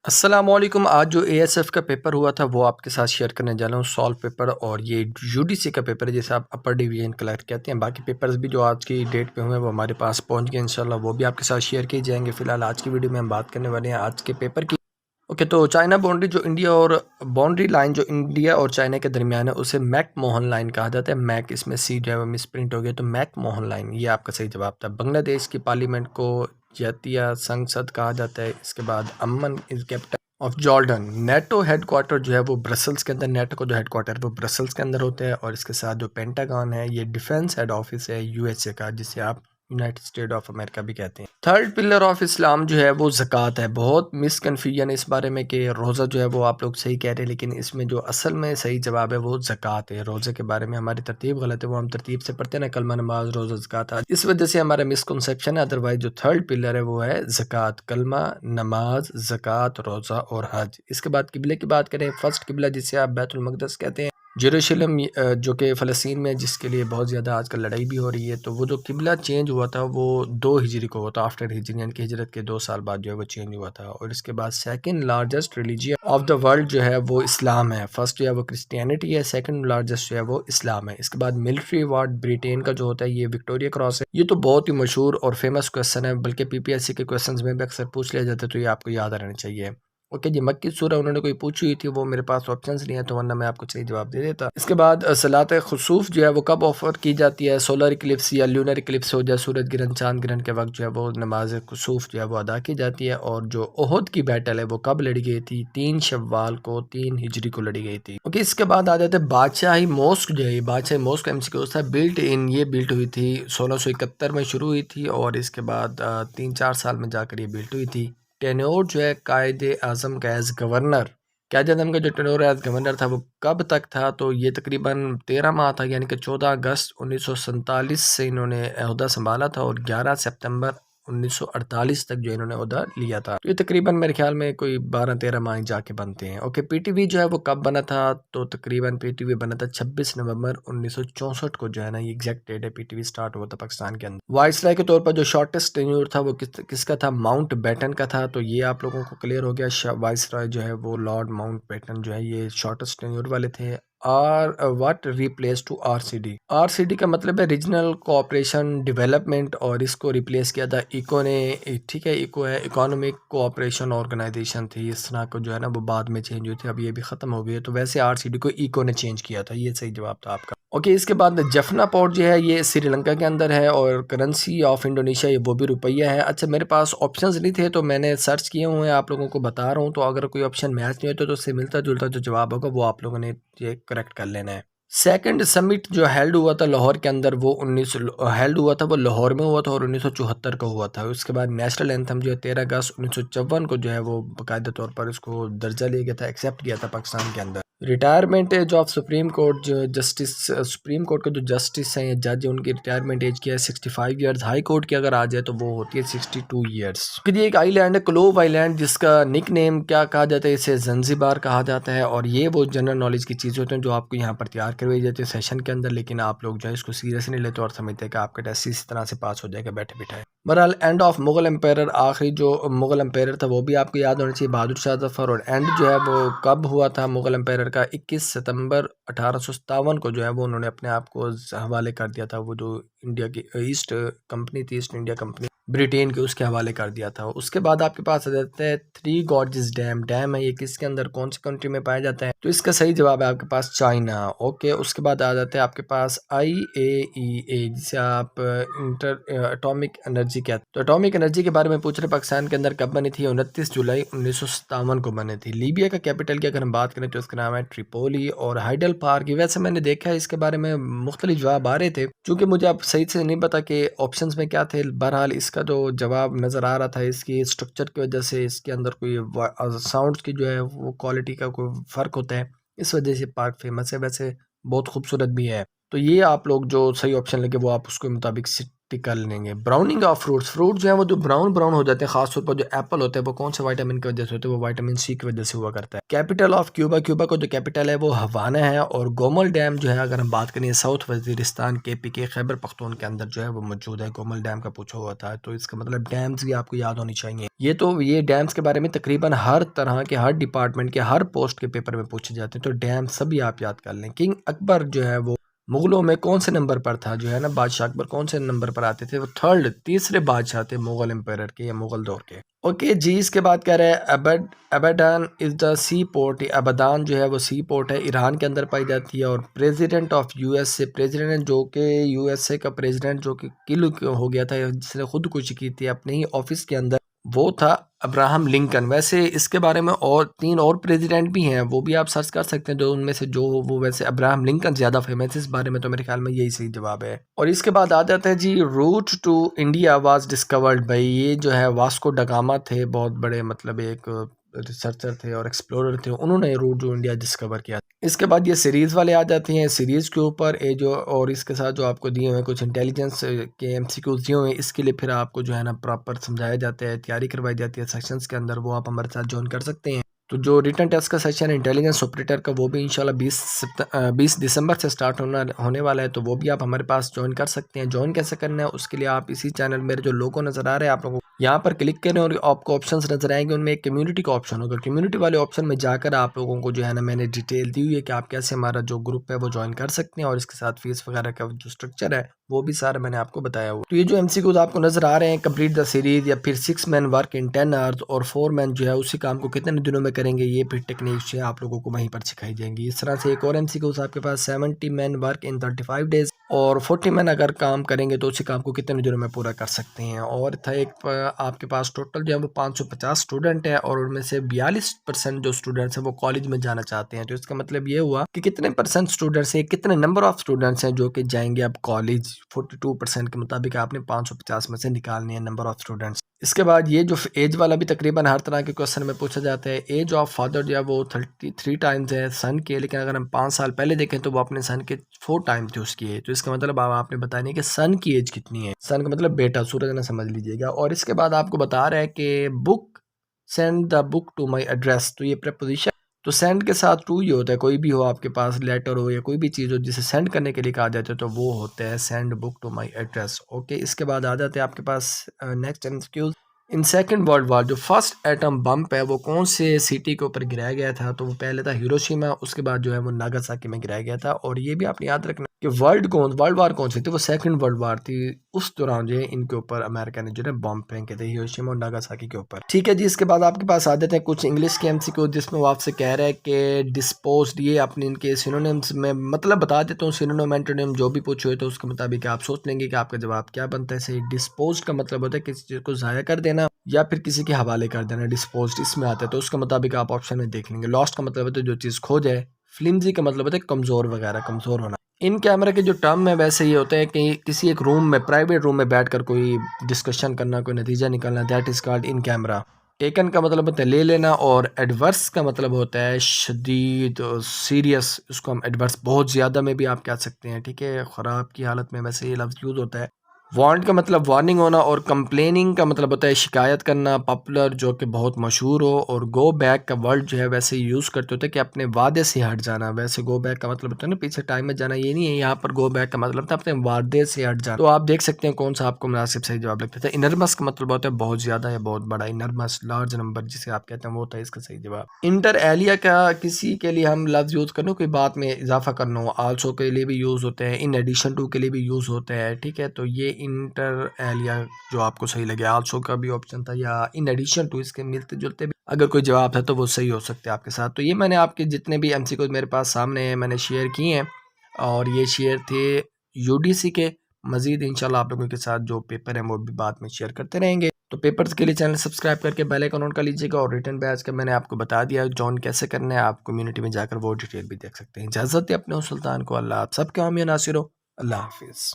अस्सलामुअलैकुम। आज जो एएसएफ का पेपर हुआ था वो आपके साथ शेयर करने जा रहा हूँ सॉल्व पेपर, और ये यूडीसी का पेपर है जिसे आप अपर डिवीजन क्लर्क कहते हैं। बाकी पेपर्स भी जो आज की डेट पे हुए हैं वो हमारे पास पहुंच गए इंशाल्लाह, वो भी आपके साथ शेयर किए जाएंगे। फिलहाल आज की वीडियो में हम बात करने वाले हैं आज के पेपर की। ओके, तो चाइना बाउंड्री जो इंडिया और बाउंड्री लाइन जो इंडिया और चाइना के दरमियान है उसे मैक मोहन लाइन कहा जाता है। मैक इसमें सी जो है वो मिस प्रिंट हो गया, तो मैक मोहन लाइन ये आपका सही जवाब था। बांग्लादेश की पार्लियामेंट को जातीय संसद कहा जाता है। इसके बाद Amman is capital of Jordan. NATO headquarters जो है वो ब्रसल्स के अंदर, नेटो का जो हेडक्वार्टर है वो ब्रसल्स के अंदर होता है। और इसके साथ जो पेंटागन है ये डिफेंस हेड ऑफिस है यूएसए का, जिसे आप यूनाइटेड स्टेट ऑफ अमेरिका भी कहते हैं। थर्ड पिलर ऑफ इस्लाम जो है वो ज़कात है। बहुत मिसकन्फ्यूजन है इस बारे में कि रोज़ा जो है वो आप लोग सही कह रहे हैं, लेकिन इसमें जो असल में सही जवाब है वो ज़कात है। रोज़े के बारे में हमारी तरतीब गलत है, वो हम तरतीब से पढ़ते हैं ना, कलमा, नमाज, रोज़ा, ज़कात। इस वजह से हमारा मिसकंसेप्शन है। अदरवाइज जो थर्ड पिलर है वो है ज़कात, कलमा, नमाज, ज़कात, रोज़ा और हज। इसके बाद किबले की बात करें, फर्स्ट किबला जिसे आप बैतुल मक़दस कहते हैं, जेरूशलम, जो कि फ़लस्तीन में, जिसके लिए बहुत ज़्यादा आजकल लड़ाई भी हो रही है। तो वो जो किबला चेंज हुआ था वो 2 हिजरी को हुआ था, आफ्टर हिजरी, यानी कि हिजरत के 2 साल बाद जो है वो चेंज हुआ था। और इसके बाद second largest religion of the world जो है वो इस्लाम है। फर्स्ट जो है वो क्रिश्चियनिटी है, सेकंड लार्जेस्ट जो है वो इस्लाम है। इसके बाद मिलिट्री अवार्ड ब्रिटेन का जो होता है ये विक्टोरिया क्रॉस है। ये तो बहुत ही मशहूर और फेमस क्वेश्चन है, बल्कि पीपीएससी के क्वेश्चन में भी अक्सर पूछ लिया जाता है, तो ये आपको याद रहना चाहिए। ओके जी, मक्की सूरह उन्होंने कोई पूछी हुई थी, वो मेरे पास ऑप्शंस नहीं है, तो वरना मैं आपको सही जवाब दे देता। इसके बाद सलात खुसूफ जो है वो कब ऑफर की जाती है? सोलर इक्लिप्स या ल्यूनर इक्लिप्स हो जाए, सूरज ग्रहण, चांद ग्रहण के वक्त जो है वो नमाज खुसूफ जो है वो अदा की जाती है। और जो ओहद की बैटल है वो कब लड़ी गई थी? 3 शव्वाल को, 3 हिजरी को लड़ी गई थी। ओके, इसके बाद आ जाते हैं बादशाही मॉस्क जो है, बादशाही मॉस्क एमसीक्यू था। बिल्ट इन, ये बिल्ट हुई थी 1671 में शुरू हुई थी, और इसके बाद 3-4 साल में जाकर ये बिल्ट हुई थी। टेन्योर जो है कायदे आज़म का एज गवर्नर, कायदे आज़म का जो टेन्योर एज गवर्नर था वो कब तक था? तो ये तकरीबन 13 माह था, यानी कि 14 अगस्त 1947 से इन्होंने ओहदा संभाला था, और 11 सितंबर 1948 तक जो इन्होंने ओहदा लिया था। तो ये तकरीबन मेरे ख्याल में कोई 12-13 माह जाके बनते हैं। ओके, पीटीवी जो है वो कब बना था? तो तकरीबन पीटीवी बना था 26 नवंबर 1964 को, जो है ना, ये एग्जैक्ट डेट है। पीटीवी स्टार्ट हुआ था पाकिस्तान के अंदर। वाइसराय के तौर पर जो शॉर्टेस्ट टेन्योर था वो किसका था? माउंट बैटन का था। तो ये आप लोगों को क्लियर हो गया, वाइसराय जो है वो लॉर्ड माउंट बैटन जो है ये शॉर्टेस्ट टेन्योर वाले थे। Are what replace to RCD? RCD का मतलब है रीजनल कोऑपरेशन डेवलपमेंट, और इसको रिप्लेस किया था इको ने। ठीक है, इको है इकोनॉमिक कोऑपरेशन ऑर्गेनाइजेशन थी, इस तरह को जो है ना वो बाद में चेंज हुई थी, अब ये भी खत्म हो गई है। तो वैसे आरसीडी को इको ने चेंज किया था, ये सही जवाब था आपका। ओके, इसके बाद जफना पोर्ट जो है ये श्रीलंका के अंदर है, और करेंसी ऑफ इंडोनेशिया ये वो भी रुपया है। अच्छा, मेरे पास ऑप्शंस नहीं थे तो मैंने सर्च किए हुए हैं, आप लोगों को बता रहा हूँ। तो अगर कोई ऑप्शन मैच नहीं होता तो उससे मिलता जुलता जो जवाब होगा वो आप लोगों ने ये करेक्ट कर लेना है। सेकंड समिट जो हेल्ड हुआ था लाहौर के अंदर वो 19 हेल्ड हुआ था, वो लाहौर में हुआ था, और 1974 को हुआ था। उसके बाद नेशनल एंथम जो है 13 अगस्त 1954 को जो है वो बाकायदा तौर पर इसको दर्जा लिया गया था, एक्सेप्ट किया था पाकिस्तान के अंदर। Retirement age of supreme court जो जस्टिस, सुप्रीम कोर्ट के जो जस्टिस हैं, जज हैं, उनकी रिटायरमेंट एज क्या है? 65 ईयर्स। हाई कोर्ट की अगर आ जाए तो वो होती है 62 ईयर्स। फिर ये एक आइलैंड है क्लोव आइलैंड, जिसका निक नेम क्या कहा जाता है? इसे जंजीबार कहा जाता है। और ये वो जनरल नॉलेज की चीज़ होते हैं जो आपको यहाँ पर तैयार करवाई जाती है सेशन के अंदर, लेकिन आप लोग जो है इसको सीरियस नहीं लेते और समझते हैं कि आपका टेस्ट इस तरह से पास हो जाएगा बैठे बिठाए। बहरहाल एंड ऑफ मुगल एम्पायर, आखिरी जो मुगल एम्पायर था वो भी आपको याद होना चाहिए, बहादुर शाह जफर। और एंड जो है वो कब हुआ था मुगल एम्पायर का? 21 सितंबर 1857 को जो है वो उन्होंने अपने आप को हवाले कर दिया था। वो जो इंडिया की ईस्ट कंपनी थी, ईस्ट इंडिया कंपनी ब्रिटेन के, उसके हवाले कर दिया था। उसके बाद आपके पास आ जाता है थ्री गॉर्जेस डैम। डैम है ये किसके अंदर, कौन सी कंट्री में पाया जाता है? तो इसका सही जवाब है आपके पास चाइना। ओके, उसके बाद आ जाता है आपके पास IAEA, जिसे आप इंटर एटॉमिक एनर्जी कहते हैं। तो एटॉमिक एनर्जी के बारे में पूछ रहे, पाकिस्तान के अंदर कब बनी थी? 29 जुलाई 1957 को बनी थी। लीबिया का कैपिटल की अगर हम बात करें तो इसका नाम है ट्रिपोली। और हाइडल पार्क, वैसे मैंने देखा है इसके बारे में मुख्तलिफ जवाब आ रहे थे, क्योंकि मुझे अब सही से नहीं पता कि ऑप्शंस में क्या थे। बहरहाल इसका जो जवाब नज़र आ रहा था, इसकी स्ट्रक्चर की वजह से, इसके अंदर कोई साउंड्स की जो है वो क्वालिटी का कोई फ़र्क होता है, इस वजह से पार्क फेमस है। वैसे बहुत खूबसूरत भी है। तो ये आप लोग जो सही ऑप्शन लगे वो आप उसके मुताबिक कर लेंगे। ब्राउनिंग ऑफ फ्रूट्स, फ्रूट जो है वो जो ब्राउन हो जाते हैं, खासतौर पर जो एप्पल होते हैं वो कौन से विटामिन की वजह से होते हैं, वो विटामिन सी की वजह से हुआ करता है। कैपिटल ऑफ क्यूबा, क्यूबा का जो कैपिटल है वो हवाना है। और गोमल डैम जो है अगर हम बात करें साउथ वजीरिस्तान के पीके खैबर पख्तून के अंदर जो है वो मौजूद है। गोमल डैम का पूछा हुआ था, तो इसका मतलब डैम्स भी आपको याद होनी चाहिए। ये डैम्स के बारे में तकरीबन हर तरह के, हर डिपार्टमेंट के, हर पोस्ट के पेपर में पूछे जाते हैं, तो डैम सभी आप याद कर लें। किंग अकबर जो है वो मुगलों में कौन से नंबर पर था, जो है ना बादशाह अकबर कौन से नंबर पर आते थे, वो तीसरे बादशाह थे मुगल एम्पायर के या मुगल दौर के। ओके जी, इसके बाद कह रहे हैं अबडान इज द सी पोर्ट। अबदान जो है वो सी पोर्ट है, ईरान के अंदर पाई जाती है। और प्रेसिडेंट ऑफ यूएसए, प्रेसिडेंट जो कि यूएसए का प्रेसिडेंट जो कि किल हो गया था, जिसने खुदकुशी की थी अपने ही ऑफिस के अंदर, वो था अब्राहम लिंकन। वैसे इसके बारे में और 3 और प्रेसिडेंट भी हैं, वो भी आप सर्च कर सकते हैं, जो उनमें से जो हो वो। वैसे अब्राहम लिंकन ज़्यादा फेमस है, इस बारे में तो मेरे ख्याल में यही सही जवाब है। और इसके बाद आ जाता है जी, route to India was discovered by. ये जो है वास्को ड गामा थे, बहुत बड़े मतलब एक रिसर्चर थे और एक्सप्लोरर थे, उन्होंने रूट टू इंडिया डिस्कवर किया। इसके बाद ये सीरीज वाले आ जाते हैं, सीरीज के ऊपर ये जो, और इसके साथ जो आपको दिए हुए कुछ इंटेलिजेंस के एमसीक्यूज दिए हुए हैं, इसके लिए फिर आपको जो है ना प्रॉपर समझाया जाता है, तैयारी करवाई जाती है सेक्शंस के अंदर, वो आप हमारे साथ ज्वाइन कर सकते हैं। तो जो रिटन टेस्ट का सेशन है इंटेलिजेंस ऑपरेटर का, वो भी इंशाल्लाह 20 दिसंबर से स्टार्ट होने वाला है, तो वो भी आप हमारे पास ज्वाइन कर सकते हैं। ज्वाइन कैसे करना है उसके लिए आप इसी चैनल, मेरे जो लोगो नज़र आ रहे हैं आप लोगों को, यहाँ पर क्लिक करें और आपको ऑप्शंस नजर आएंगे, उनमें एक कम्युनिटी का ऑप्शन होगा। कम्युनिटी वाले ऑप्शन में जाकर आप लोगों को जो है ना मैंने डिटेल दी हुई है कि आप कैसे हमारा जो ग्रुप है वो ज्वाइन कर सकते हैं, और इसके साथ फीस वगैरह का जो स्ट्रक्चर है वो भी सारा मैंने आपको बताया हुआ। तो ये जो एमसीक्यूज आपको नजर आ रहे हैं, कंप्लीट द सीरीज, या फिर 6 मैन वर्क इन 10 आवर्स, और 4 मैन जो है उसी काम को कितने दिनों में करेंगे, ये फिर टेक्निक्स है आप लोगों को वहीं पर सिखाई जाएंगी। इस तरह से एक और एमसीक्यूज आपके पास 70 मैन वर्क इन 35 डेज, और 40 मैन अगर काम करेंगे तो उसी काम को कितने दिनों में पूरा कर सकते हैं। और था एक आपके पास टोटल जो है वो 550 स्टूडेंट है, और उनमें से 42% जो स्टूडेंट्स हैं वो कॉलेज में जाना चाहते हैं। तो इसका मतलब ये हुआ कि कितने परसेंट स्टूडेंट्स हैं, कितने नंबर ऑफ स्टूडेंट्स हैं जो कि जाएंगे अब कॉलेज। 42% के मुताबिक आपने 550 में से निकालनी है नंबर ऑफ स्टूडेंट्स। इसके बाद ये जो एज वाला भी तकरीबन हर तरह के क्वेश्चन में पूछा जाता है। एज ऑफ फादर जो है वो 33 टाइम्स है सन के, लेकिन अगर हम 5 साल पहले देखें तो वो अपने सन के 4 टाइम थे उसकी एज। तो इसका मतलब अब आपने बताया कि सन की एज कितनी है, सन का मतलब बेटा, सूरज ना समझ लीजिएगा। और इसके बाद आपको बता रहा है कि book, send the book to my address. तो ये प्रपोजिशन, तो सेंड के साथ टू ही होता है, कोई भी हो आपके पास लेटर हो या कोई भी चीज़ हो जिसे सेंड करने के लिए कहा जाता है, तो वो होता है send book to my address. Okay, इसके बाद आ जाते हैं आपके पास next MCQs. In second world war जो फर्स्ट एटम बम है वो कौन से सिटी के ऊपर गिराया गया था, तो वो पहले था हिरोशिमा, उसके बाद जो है वो नागासाकी में गिराया गया था। और ये भी आपने याद रखना कि वर्ल्ड वार कौन सी थी, वो सेकंड वर्ल्ड वार थी। उस दौरान जो है इनके ऊपर अमेरिका ने जो है बम फेंके थे हिरोशिमा और नागासाकी के ऊपर। ठीक है जी, इसके बाद आपके पास आ जाते हैं कुछ इंग्लिश के एमसीक्यू, जिसमें वो आपसे कह रहा है कि डिस्पोज्ड, ये अपने इनके सिनोनिम्स में मतलब बता देता हूँ, सिनोनिम एंटोनिम जो भी पूछे हुए तो उसके मुताबिक आप सोच लेंगे कि आपका जवाब क्या बनता है सही। डिस्पोज्ड का मतलब होता है किसी चीज़ को ज़ाया कर देना या फिर किसी के हवाले कर देना, डिस्पोज्ड इसमें आता है, तो उसके मुताबिक आप ऑप्शन में देख लेंगे। लॉस्ट का मतलब होता है जो चीज़ खो जाए, फ्लिमजी का मतलब होता है कमज़ोर वगैरह, कमज़ोर होना। इन कैमरा के जो टर्म है वैसे ये होता है कि किसी एक रूम में, प्राइवेट रूम में बैठकर कोई डिस्कशन करना, कोई नतीजा निकालना, that is called in camera. Taken का मतलब होता है ले लेना, और एडवर्स का मतलब होता है शदीद, सीरियस, उसको हम एडवर्स बहुत ज़्यादा में भी आप कह सकते हैं। ठीक है, ख़राब की हालत में वैसे ये लफ्ज़ यूज़ होता है। वार्न का मतलब वार्निंग होना, और कंप्लेनिंग का मतलब होता है शिकायत करना, पॉपुलर जो कि बहुत मशहूर हो। और गो बैक का वर्ड जो है वैसे यूज़ करते होते हैं कि अपने वादे से हट जाना। वैसे गो बैक का मतलब होता है ना पीछे टाइम में जाना, ये नहीं है, यहाँ पर गो बैक का मतलब था अपने वादे से हट जाना। तो आप देख सकते हैं कौन सा आपको मुनासिब सही जवाब लगता था। इनरमस का मतलब होता है बहुत ज़्यादा या बहुत बड़ा, इनरमस लार्ज नंबर जिसे आप कहते हैं वो होता है इसका सही जवाब। इंटर एलिया का किसी के लिए हम लफ्ज़ यूज़ करना, कोई बात में इजाफा करना हो, आल्सो के लिए भी यूज़ होते हैं, इन एडिशन टू के लिए भी यूज़ होते हैं। ठीक है, तो ये इंटर एलिया जो आपको सही लगे, आल्सो का भी ऑप्शन था, या इन एडिशन टू, इसके मिलते जुलते भी अगर कोई जवाब है तो वो सही हो सकते हैं आपके साथ। तो ये मैंने आपके जितने भी एमसीक्यू मेरे पास सामने हैं मैंने शेयर किए हैं, और ये शेयर थे यूडीसी के। मजीद इंशाल्लाह आप लोगों के साथ जो पेपर हैं वो भी बाद में शेयर करते रहेंगे। तो पेपर्स के लिए चैनल सब्सक्राइब करके बेल आइकन ऑन कर लीजिएगा, और रिटर्न बैच का मैंने आपको बता दिया जॉइन कैसे करना है, आप कम्युनिटी में जाकर वो डिटेल भी देख सकते हैं। इजाज़त है अपने सुल्तान को, अल्लाह आप सबके हामी नासिर हो, अल्लाह हाफिज़।